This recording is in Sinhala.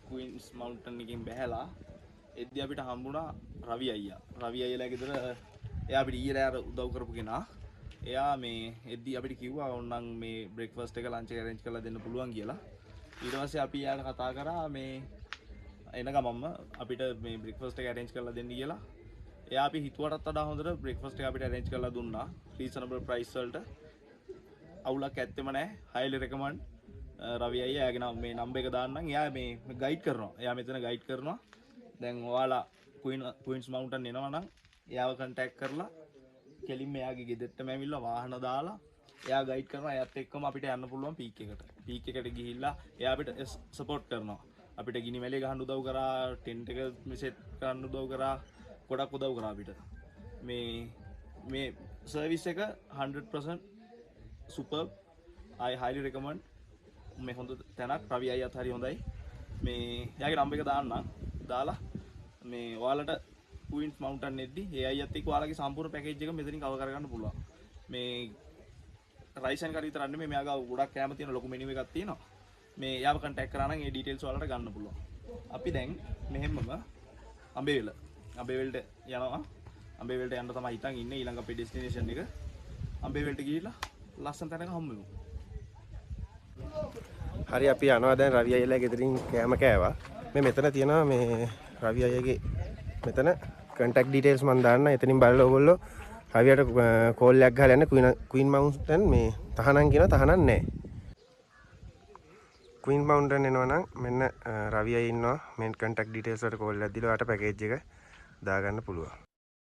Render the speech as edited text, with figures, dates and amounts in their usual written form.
Queens Mountain එකෙන් බැහැලා එද්දි අපිට හම්බුණා රවි අයියා. රවි අයියාලා ගෙදර එයා අපිට ඊයේ රෑ උදව් කරපු කෙනා. එයා මේ එද්දි අපිට කිව්වා ඕනනම් මේ බ්‍රේක්ෆාස්ට් එක ලන්ච් එක arrange කරලා දෙන්න පුළුවන් කියලා. ඊට පස්සේ අපි යාට කතා කරා මේ එන ගමම්ම අපිට මේ බ්‍රේක්ෆාස්ට් එක arrange කරලා දෙන්න කියලා. එයා අපි හිතුවටත් වඩා හොඳට බ්‍රේක්ෆාස්ට් එක අපිට arrange කරලා දුන්නා. reasonable price වලට. අවුලක් ඇත්තෙම නැහැ. highly recommend. රවි අයියා එයාගේ මේ නම්බර් එක දාන්නම්. එයා මේ ගයිඩ් කරනවා. එයා මෙතන ගයිඩ් කරනවා. දැන් ඔයාලා Queens Mountain එනවා නම් එයාව contact කරලා කෙලින්ම එයාගේ ගෙදරටම ඇවිල්ලා වාහන දාලා එයා ගයිඩ් කරනවා. එයාත් එක්කම අපිට යන්න පුළුවන් පීක් එකට. පීක් එකට ගිහිල්ලා එයා අපිට සපෝට් කරනවා. අපිට ගිනි මැලේ ගහන්න උදව් කරා, ටෙන්ට් එක සෙට් කරන්න උදව් කරා, ගොඩක් උදව් කරා අපිට. මේ සර්විස් එක 100% superb. I highly recommend. මේ හොඳ තැනක්. රවි අයියාත් හරි හොඳයි. මේ එයාගේ නම්බර් එක දාන්නම්. දාලා මේ ඔයාලට Queens Mountain එද්දි ඒ අයියත් එක්ක ඔයාලගේ සම්පූර්ණ පැකේජ් එක මෙතනින් කවර් කරගන්න පුළුවන්. මේ රයිස් ඇන් කරි විතර නෙමෙයි මෙයාගා ගොඩක් කැම තියෙන ලොකු මෙනු එකක් තියෙනවා. මේ යාව කන්ටැක්ට් කරා නම් ඒ ඩීටේල්ස් ඔයාලට ගන්න පුළුවන්. අපි දැන් මෙහෙමම අඹේවලට යනවා. අඹේවලට යන්න තමයි හිතන් ඉන්නේ ඊළඟ අපේ ඩෙස්ටිනේෂන් එක. අඹේවලට ගිහිල්ලා ලස්සන තැනක හම්බ වෙමු. හරි අපි යනවා දැන් රවි අයියලා ගෙදරින් කෑම කෑවා. මේ මෙතන තියෙනවා මේ රවි අයියගේ මෙතන contact details මම දාන්න. එතනින් බලලා ඔයගොල්ලෝ රවියට කෝල් එකක් ගහලා යන්න Queen Mountain මේ තහනම් කියන තහනම් නැහැ. Queen Mountain එනවා නම් මෙන්න රවි අයියා ඉන්නවා. මේ contact details වලට කෝල් එකක් දීලා ඔයාලට පැකේජ් එක දාගන්න පුළුවන්.